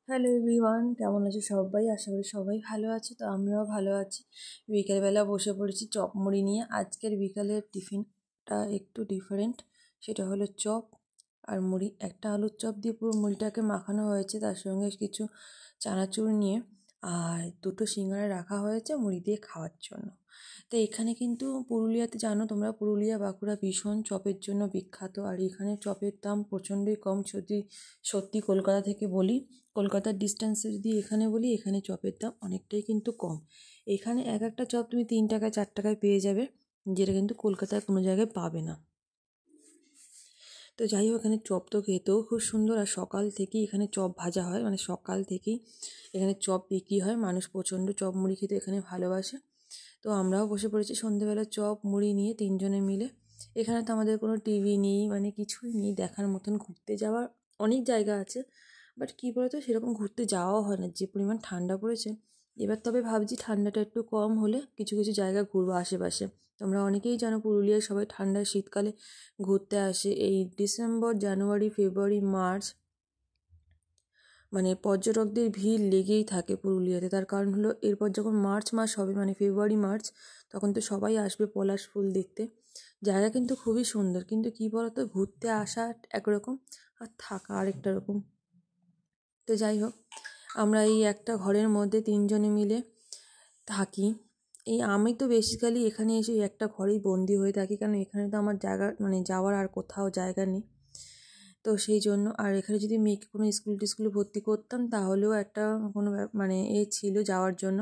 Hello everyone, কেমন আছো সবাই? আশা করি সবাই ভালো আছে। তো আমরাও ভালো আছি। বিকেলবেলা বসে পড়েছি চপ মুড়ি নিয়ে। আজকের বিকালের টিফিনটা একটু ডিফারেন্ট। সেটা হলো চপ আর মুড়ি। একটা আলুর চপ দিয়ে পুরো মুড়িটাকে মাখানো হয়েছে, তার সঙ্গে কিছু চানাচুর নিয়ে আর দুটো সিঙ্গারা রাখা হয়েছে মুড়ি দিয়ে খাওয়ার জন্য। তো এখানে কিন্তু পুরুলিয়াতে জানো তোমরা, পুরুলিয়া বাঁকুড়া ভীষণ চপের জন্য বিখ্যাত। আর এখানে চপের দাম প্রচণ্ডই কম। যদি সত্যি কলকাতা থেকে বলি, কলকাতার ডিস্টেন্সে যদি এখানে বলি, এখানে চপের দাম অনেকটাই কিন্তু কম। এখানে এক একটা চপ তুমি 3 টাকায় 4 টাকায় পেয়ে যাবে, যেটা কিন্তু কলকাতায় কোনো জায়গায় পাবে না। তো যাই হোক, এখানে চপ তো খেতেও খুব সুন্দর। আর সকাল থেকেই এখানে চপ ভাজা হয়, মানে সকাল থেকেই এখানে চপ বিক্রি হয়। মানুষ প্রচণ্ড চপ মুড়ি খেতে এখানে ভালোবাসে। তো আমরাও বসে পড়েছি সন্ধেবেলা চপ মুড়ি নিয়ে 3 জনে মিলে। এখানে তো আমাদের কোনো টিভি নেই, মানে কিছুই নেই দেখার মতন। ঘুরতে যাওয়ার অনেক জায়গা আছে, বাট কী বলতো, সেরকম ঘুরতে যাওয়াও হয় না, যে পরিমাণ ঠান্ডা পড়েছে। এবার তবে ভাবছি ঠান্ডাটা একটু কম হলে কিছু কিছু জায়গা ঘুরবো আশেপাশে। তোমরা অনেকেই জানো পুরুলিয়ায় সবাই ঠান্ডায় শীতকালে ঘুরতে আসে। এই ডিসেম্বর, জানুয়ারি, ফেব্রুয়ারি, মার্চ, মানে পর্যটকদের ভিড় লেগেই থাকে পুরুলিয়াতে। তার কারণ হলো, এরপর যখন মার্চ মাস হবে, মানে ফেব্রুয়ারি মার্চ, তখন তো সবাই আসবে পলাশ ফুল দেখতে। জায়গা কিন্তু খুবই সুন্দর, কিন্তু কী বলতো, ঘুরতে আসা একরকম আর থাকা আরেকটা রকম। তো যাই হোক, আমরা এই একটা ঘরের মধ্যে 3 জনে মিলে থাকি। আমি তো বেসিক্যালি এখানে এসে একটা ঘরেই বন্দি হয়ে থাকি, কারণ এখানে তো আমার জায়গা, মানে যাওয়ার আর কোথাও জায়গা নেই। তো সেই জন্য, আর এখানে যদি মেয়েকে কোনো স্কুল টিস্কুলে ভর্তি করতাম, তাহলেও একটা কোনো মানে ছিল যাওয়ার জন্য,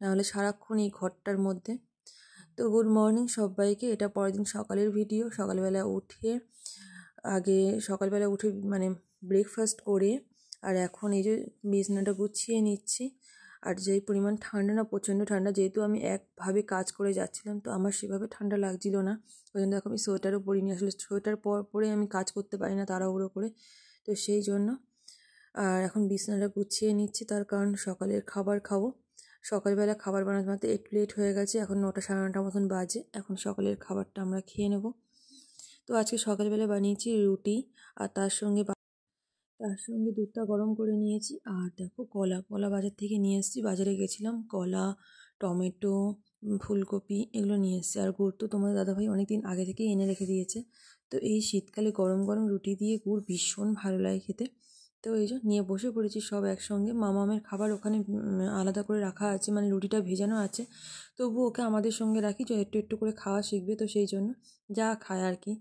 নাহলে সারাক্ষণ এই ঘরটার মধ্যে। তো গুড মর্নিং সবাইকে। এটা পরের দিন সকালের ভিডিও। সকালবেলা উঠে সকালবেলা উঠে মানে ব্রেকফাস্ট করে, আর এখন এই যে বিছানাটা গুছিয়ে নিচ্ছি। আর যেই পরিমাণ ঠান্ডা না, প্রচণ্ড ঠান্ডা। যেহেতু আমি একভাবে কাজ করে যাচ্ছিলাম, তো আমার সেভাবে ঠান্ডা লাগছিল না, ওই জন্য দেখো আমি সোয়েটারও পরিনি। আসলে সোয়েটার পরে আমি কাজ করতে পারি না তাড়াহুড়ো করে, তো সেই জন্য। আর এখন বিছানাটা গুছিয়ে নিচ্ছি, তার কারণ সকালের খাবার খাবো। সকালবেলা খাবার বানাতে একটু লেট হয়ে গেছে, এখন 9টা সাড়ে 9টার মতন বাজে। এখন সকালের খাবারটা আমরা খেয়ে নেব। তো আজকে সকালবেলা বানিয়েছি রুটি, আর তার সঙ্গে দুধটা গরম করে নিয়েছি। আর দেখো, কলা বাজার থেকে নিয়ে এসেছি। বাজারে গেছিলাম, কলা, টমেটো, ফুলকপি এগুলো নিয়ে এসেছি। আর গুড় তো তোমাদের দাদাভাই অনেক দিন আগে থেকেই এনে রেখে দিয়েছে। তো এই শীতকালে গরম গরম রুটি দিয়ে গুড় ভীষণ ভালো লাগে খেতে। তো এই যে নিয়ে বসে পড়েছি সব একসঙ্গে। মামামের খাবার ওখানে আলাদা করে রাখা আছে, মানে রুটিটা ভেজানো আছে। তবু ওকে আমাদের সঙ্গে রাখি, যে একটু একটু করে খাওয়া শিখবে, তো সেই জন্য যা খায় আর কি।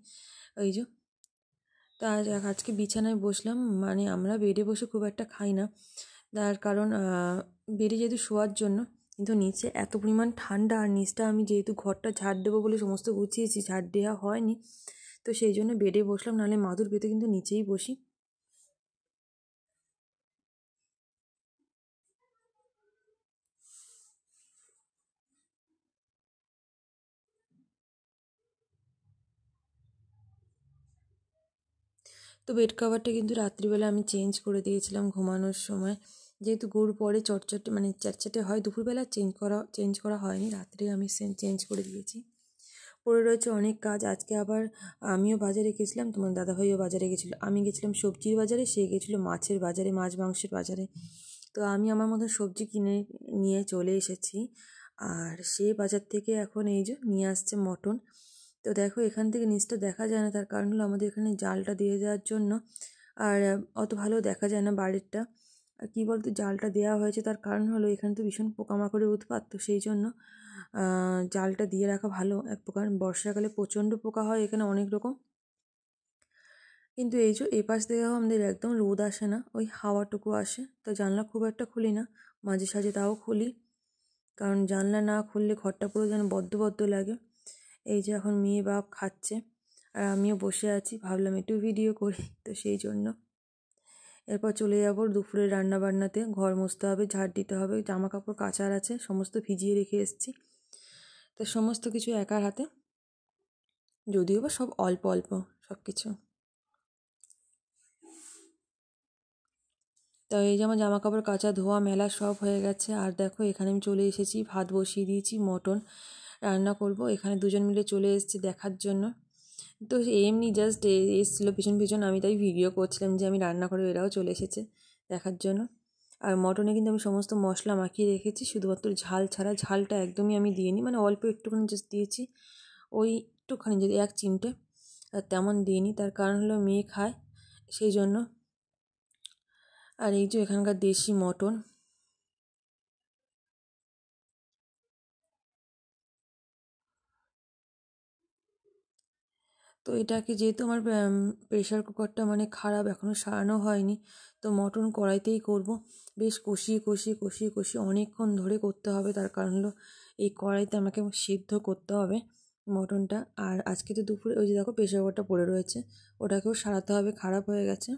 ওই যে, তা আজকে বিছানায় বসলাম। মানে আমরা বেডে বসে খুব একটা খাই না, তার কারণ বেডে যেহেতু শোয়ার জন্য, কিন্তু নিচে এত পরিমাণ ঠান্ডা। আর নিচটা আমি যেহেতু ঘরটা ঝাড় দেবো বলে সমস্ত গুছিয়েছি, ঝাড় দেওয়া হয়নি, তো সেই জন্য বেডে বসলাম। নাহলে মাদুর পেতে কিন্তু নিচেই বসি। তো বেড কভারটা কিন্তু রাত্রিবেলা আমি চেঞ্জ করে দিয়েছিলাম ঘুমানোর সময়। যেহেতু গুড় পরে চটচটে, মানে চ্যাটচ্যাটে হয়, দুপুরবেলা চেঞ্জ করা হয়নি, রাত্রে আমি চেঞ্জ করে দিয়েছি। পড়ে রয়েছে অনেক কাজ। আজকে আবার আমিও বাজারে গেছিলাম, তোমার দাদাভাইও বাজারে গেছিলো। আমি গেছিলাম সবজির বাজারে, সে গেছিলো মাছের বাজারে, মাছ মাংসের বাজারে। তো আমি আমার মতো সবজি কিনে নিয়ে চলে এসেছি। আর সে বাজার থেকে এখন এই যে নিয়ে আসছে মটন। তো দেখো, এখান থেকে নিচটা দেখা যায় না, তার কারণ হলো আমাদের এখানে জালটা দিয়ে দেওয়ার জন্য। আর অত ভালো দেখা যায় না বাইরেরটা। আর কী বলতো, জালটা দেওয়া হয়েছে তার কারণ হলো, এখানে তো ভীষণ পোকামাকড়ের উৎপাত, তো সেই জন্য জালটা দিয়ে রাখা ভালো। এক প্রকার বর্ষাকালে প্রচণ্ড পোকা হয় এখানে অনেক রকম। কিন্তু এই যে এপাশ থেকেও আমাদের একদম রোদ আসে না, ওই হাওয়াটুকু আসে। তো জানলা খুব একটা খুলি না, মাঝে সাঝে তাও খুলি, কারণ জানলা না খুললে ঘরটা পুরো যেন বদ্ধ বদ্ধ লাগে। এই যে এখন মেয়ে বাপ খাচ্ছে, আর আমিও বসে আছি, ভাবলাম একটু ভিডিও করি, তো সেই জন্য। এরপর চলে যাবো দুপুরে রান্না বান্নাতে। ঘর মুছতে হবে, ঝাড় দিতে হবে, জামা কাপড় কাচার আছে, সমস্ত ভিজিয়ে রেখে এসেছি। তো সমস্ত কিছু একার হাতে, যদিও বা সব অল্প অল্প সব কিছু। তো এই যে আমার জামা কাপড় কাচা ধোয়া মেলা সব হয়ে গেছে। আর দেখো, এখানে আমি চলে এসেছি, ভাত বসিয়ে দিয়েছি, মটন রান্না করব। এখানে দুজন মিলে চলে এসেছি দেখার জন্য। তো এমনি জাস্ট এসেছিলো পিছন পিছন, আমি তাই ভিডিও করছিলাম যে আমি রান্না করে, এরাও চলে এসেছে দেখার জন্য। আর মটনে কিন্তু আমি সমস্ত মশলা মাখিয়ে রেখেছি, শুধুমাত্র ঝাল ছাড়া। ঝালটা একদমই আমি দিইনি, মানে অল্প একটুখানি জাস্ট দিয়েছি, ওই একটুখানি যদি 1 চিমটে, আর তেমন দিইনি। তার কারণ হলো মেয়ে খায়, সেই জন্য। আর এই যে এখানকার দেশি মটন, তো এটাকে যেহেতু আমার প্রেশার কুকারটা মানে খারাপ, এখনও সারানো হয়নি, তো মটন কড়াইতেই করব। বেশ কষিয়ে কষিয়ে কষিয়ে কষিয়ে অনেকক্ষণ ধরে করতে হবে, তার কারণ হলো এই কড়াইতে আমাকে সিদ্ধ করতে হবে মটনটা। আর আজকে তো দুপুরে ওই যে দেখো প্রেশার কুকারটা পড়ে রয়েছে, ওটাকেও সারাতে হবে, খারাপ হয়ে গেছে।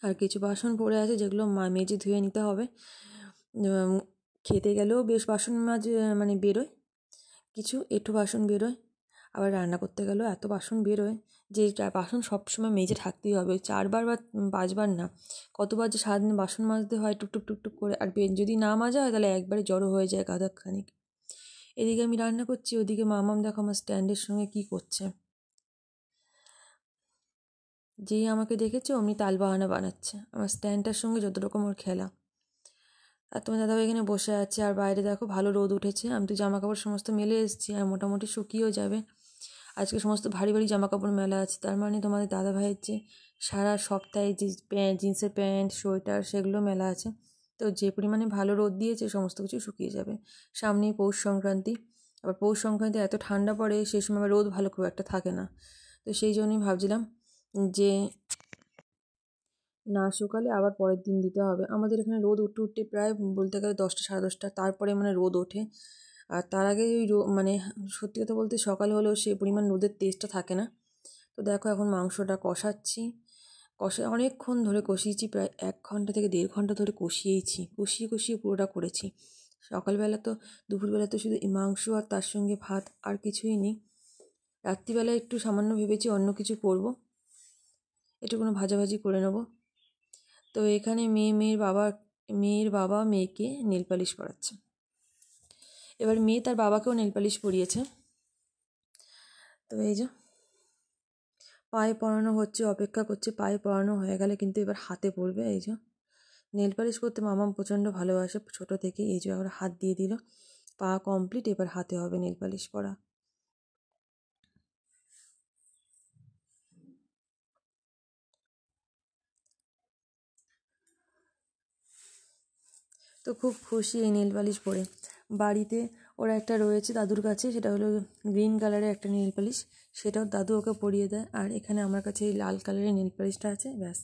আর কিছু বাসন পড়ে আছে, যেগুলো মেজে ধুয়ে নিতে হবে। খেতে গেলেও বেশ বাসন মানে বেরোয়, কিছু একটু বাসন বেরোয়। আবার রান্না করতে গেলেও এত বাসন বেরোয় যে বাসন সবসময় মেজে থাকতেই হবে, 4বার বা 5বার না, কতবার যে সারাদিন বাসন মাজতে হয় টুকটুক টুকটুক করে। আর যদি না মাজা হয় তাহলে একবারে জড়ো হয়ে যায় গাদাখানিক। এদিকে আমি রান্না করছি, ওদিকে মামাম দেখো আমার স্ট্যান্ডের সঙ্গে কি করছে। যেই আমাকে দেখেছে অমনি তালবাহানা বানাচ্ছে আমার স্ট্যান্ডটার সঙ্গে, যত রকম ওর খেলা। আর তোমার দাদাভাই এখানে বসে আছে, আর বাইরে দেখো ভালো রোদ উঠেছে। আমি তো জামা কাপড় সমস্ত মেলে এসেছি, আর মোটামুটি শুকিয়েও যাবে। আজকে সমস্ত ভারী ভারী জামা কাপড় মেলা আছে, তার মানে তোমাদের দাদাভাইয়ের যে সারা সপ্তাহে যে জিন্সের প্যান্ট সোয়েটার সেগুলো মেলা আছে। তো যে পরিমাণে ভালো রোদ দিয়েছে সমস্ত কিছু শুকিয়ে যাবে। সামনেই পৌষ সংক্রান্তি, আবার পৌষ সংক্রান্তি এত ঠান্ডা পড়ে, সেই সময় আবার রোদ ভালো খুব একটা থাকে না। তো সেই জন্যই ভাবছিলাম যে না শুকালে আবার পরের দিন দিতে হবে। আমাদের এখানে রোদ উঠতে উঠতে প্রায় বলতে গেলে 10টা 10:30, তারপরে মানে রোদ ওঠে। আর তার আগে ওই মানে সত্যি কথা বলতে সকাল হলেও সেই পরিমাণ রোদের তেজটা থাকে না। তো দেখো এখন মাংসটা কষাচ্ছি, অনেকক্ষণ ধরে কষিয়েছি, প্রায় 1 ঘন্টা থেকে 1.5 ঘন্টা ধরে কষিয়েছি, কষিয়ে কষিয়ে পুরোটা করেছি। সকালবেলা তো দুপুরবেলা তো শুধু এই মাংস আর তার সঙ্গে ভাত, আর কিছুই নেই। রাত্রিবেলা একটু সামান্য ভেবেছি অন্য কিছু করব, একটু কোনো ভাজাভাজি করে নেবো। তো এখানে মেয়ের বাবা মেয়েকে নেল পালিশ পরাচ্ছে। এবার মেয়ে তার বাবাকেও নেল পালিশ পরিয়েছে। তো এই যে পায়ে পরানো হচ্ছে, অপেক্ষা করছে, পায়ে পরানো হয়ে গেলে কিন্তু এবার হাতে পড়বে। এই যে নেল পালিশ করতে মামাম প্রচণ্ড ভালোবাসে ছোটো থেকে, এই যে আবার হাত দিয়ে দিল, পা কমপ্লিট, এবার হাতে হবে নেল পালিশ পরা। তো খুব খুশি এই নেল পালিশ পরে। বাড়িতে ওরা একটা রয়েছে দাদুর কাছে, সেটা হলো গ্রিন কালারের একটা নেল পালিশ, সেটাও দাদু ওকে পরিয়ে দেয়। আর এখানে আমার কাছে এই লাল কালারের নেল পালিশটা আছে, ব্যাস।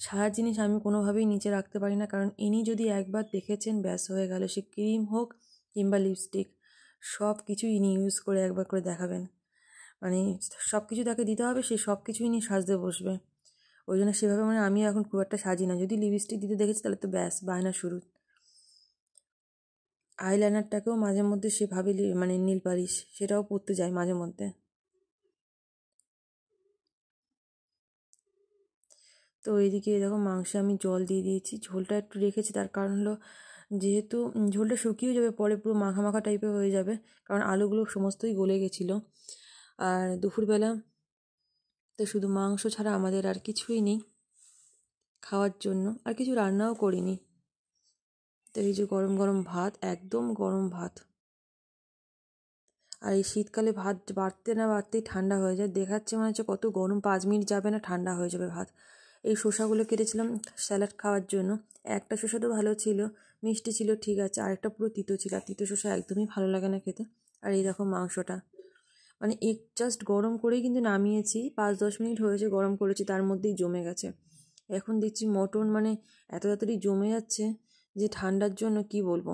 সারা জিনিস আমি কোনোভাবেই নিচে রাখতে পারি না, কারণ ইনি যদি একবার দেখেছেন ব্যাস হয়ে গেল। সে ক্রিম হোক কিংবা লিপস্টিক, সব কিছুই ইনি ইউজ করে একবার করে দেখাবেন। মানে সব কিছু তাকে দিতে হবে, সে সব কিছুই নিয়ে সাজতে বসবে। ওই জন্য সেভাবে মানে আমি এখন খুব একটা সাজি না, যদি লিপস্টিক দিতে দেখেছি তাহলে তো ব্যাস বায়না শুরু। আইলাইনারটাকেও মাঝে মধ্যে সেভাবে মানে নীল পালিশ সেটাও পরতে যায় মাঝে মধ্যে। তো এইদিকে দেখো মাংসে আমি জল দিয়ে দিয়েছি, ঝোলটা একটু রেখেছি, তার কারণ হলো যেহেতু ঝোলটা শুকিয়ে যাবে পরে, পুরো মাখা মাখা টাইপের হয়ে যাবে, কারণ আলুগুলো সমস্তই গলে গেছিলো। আর দুপুরবেলা তো শুধু মাংস ছাড়া আমাদের আর কিছুই নেই খাওয়ার জন্য, আর কিছু রান্নাও করিনি। তো এই যে গরম গরম ভাত, একদম গরম ভাত। আর এই শীতকালে ভাত বাড়তে না বাড়তেই ঠান্ডা হয়ে যায়, দেখাচ্ছে মনে হচ্ছে কত গরম, 5 মিনিট যাবে না ঠান্ডা হয়ে যাবে ভাত। এই শসাগুলো কেটেছিলাম স্যালাড খাওয়ার জন্য, একটা শসা তো ভালো ছিল, মিষ্টি ছিল ঠিক আছে, আরেকটা পুরো তিতো ছিল, আর তিতো শসা একদমই ভালো লাগে না খেতে। আর এই দেখো মাংসটা মানে জাস্ট গরম করেই কিন্তু নামিয়েছি, 5-10 মিনিট হয়েছে গরম করেছি, তার মধ্যেই জমে গেছে। এখন দেখছি মটন মানে এত তাড়াতাড়ি জমে যাচ্ছে যে ঠান্ডার জন্য কি বলবো।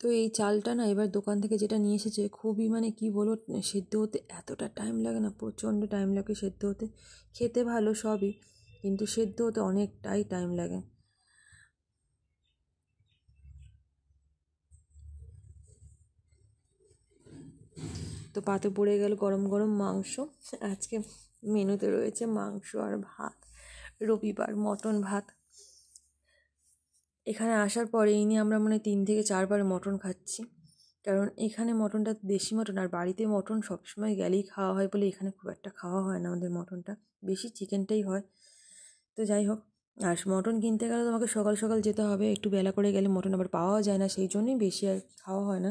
তো এই চালটা না এবার দোকান থেকে যেটা নিয়ে এসেছে খুবই মানে কি বলবো, সেদ্ধ হতে এতটা টাইম লাগে না, প্রচণ্ড টাইম লাগে সেদ্ধ হতে। খেতে ভালো সবই, কিন্তু সেদ্ধ হতে অনেকটাই টাইম লাগে। তো পাতে পড়ে গেল গরম গরম মাংস। আজকে মেনুতে রয়েছে মাংস আর ভাত, রবিবার মটন ভাত। এখানে আসার পরে ইনি আমরা মানে 3 থেকে 4বার মটন খাচ্ছি। কারণ এখানে মটনটা দেশি মটন, আর বাড়িতে মটন সবসময় গেলেই খাওয়া হয় বলে এখানে খুব একটা খাওয়া হয় না আমাদের মটনটা, বেশি চিকেনটাই হয়। তো যাই হোক, আর মটন কিনতে গেলে তোমাকে সকাল সকাল যেতে হবে, একটু বেলা করে গেলে মটন আবার পাওয়াও যায় না, সেই জন্যই বেশি আর খাওয়া হয় না।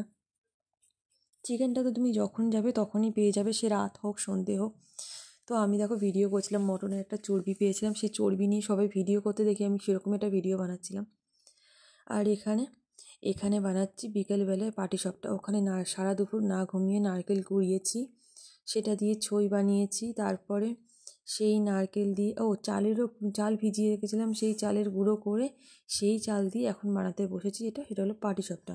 চিকেনটা তো তুমি যখন যাবে তখনই পেয়ে যাবে, সে রাত হোক সন্ধে হোক। তো আমি দেখো ভিডিও করছিলাম, মটনের একটা চর্বি পেয়েছিলাম, সেই চর্বি নিয়ে সবাই ভিডিও করতে দেখি আমি সেরকম একটা ভিডিও বানাচ্ছিলাম। আর এখানে এখানে বানাচ্ছি বিকেলবেলায় পাটিসাপটা। ওখানে না সারা দুপুর না ঘুমিয়ে নারকেল কুড়িয়েছি, সেটা দিয়ে ছই বানিয়েছি। তারপরে সেই নারকেল দিয়ে চাল ভিজিয়ে রেখেছিলাম, সেই চালের গুঁড়ো করে সেই চাল দিয়ে এখন বানাতে বসেছি, সেটা হলো পাটিসাপটা।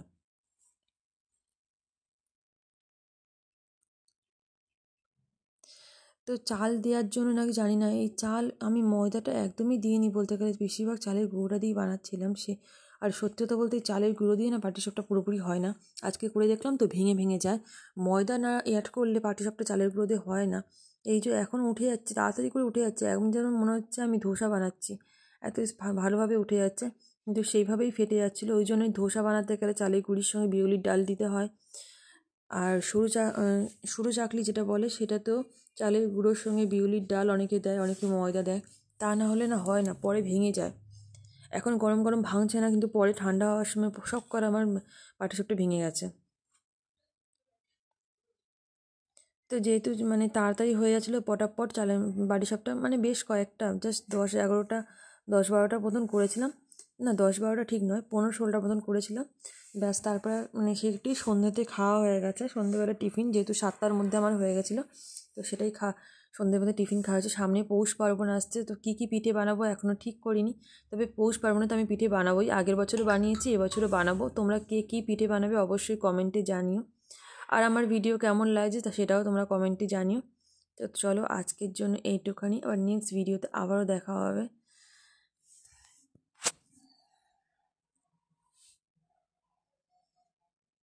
তো চাল দেওয়ার জন্য নাকি জানি না, এই চাল আমি ময়দাটা একদমই দিইনি বলতে গেলে, বেশিরভাগ চালের গুঁড়োটা দিয়ে বানাচ্ছিলাম। আর সত্যি কথা বলতে চালের গুঁড়ো দিয়ে না পাটিসাপটা পুরোপুরি হয় না। আজকে করে দেখলাম তো ভেঙে ভেঙে যায়। ময়দা না অ্যাড করলে পাটিসাপটা চালের গুঁড়ো দিয়ে হয় না। এই যে এখন উঠে যাচ্ছে, তাড়াতাড়ি করে উঠে যাচ্ছে, এখন যেন মনে হচ্ছে আমি ধোসা বানাচ্ছি, এত ভালোভাবে উঠে যাচ্ছে। কিন্তু সেইভাবেই ফেটে যাচ্ছিলো, ওই জন্যই ধোসা বানাতে গেলে চালের গুঁড়ির সঙ্গে বিউলির ডাল দিতে হয়। আর সরু চাকলি যেটা বলে সেটাতেও চালের গুঁড়োর সঙ্গে বিউলির ডাল অনেকে দেয়, অনেকে ময়দা দেয়, তা না হলে না হয় না, পরে ভেঙে যায়। এখন গরম গরম ভাঙছে না, কিন্তু পরে ঠান্ডা হওয়ার সময় শক করে আমার পাটিসাপটা ভেঙে গেছে। তো যেহেতু মানে তাড়াতাড়ি হয়ে যাচ্ছিলো পটাপট পাটিসাপটা মানে বেশ কয়েকটা, জাস্ট 10-11টা 10-12টার মতন করেছিলাম। না 10-12টা ঠিক নয়, 15-16টার মতন করেছিলাম। ব্যাস তারপরে মানে সেটি সন্ধ্যেতে খাওয়া হয়ে গেছে, সন্ধ্যেবেলা টিফিন যেহেতু 7টার মধ্যে আমার হয়ে গেছিলো, তো সেটাই সন্ধ্যেবেলা টিফিন খাওয়া হয়েছে। সামনে পৌষ পার্বণ আসছে, তো কী কী পিঠে বানাবো এখনও ঠিক করিনি, তবে পৌষ পার্বণে তো আমি পিঠে বানাবোই, আগের বছরও বানিয়েছি, এবছরও বানাবো। তোমরা কে কী পিঠে বানাবে অবশ্যই কমেন্টে জানিও, আর আমার ভিডিও কেমন লাগছে তা সেটাও তোমরা কমেন্টে জানিও। তো চলো আজকের জন্য এইটুখানি, আবার নেক্সট ভিডিওতে আবারও দেখা হবে।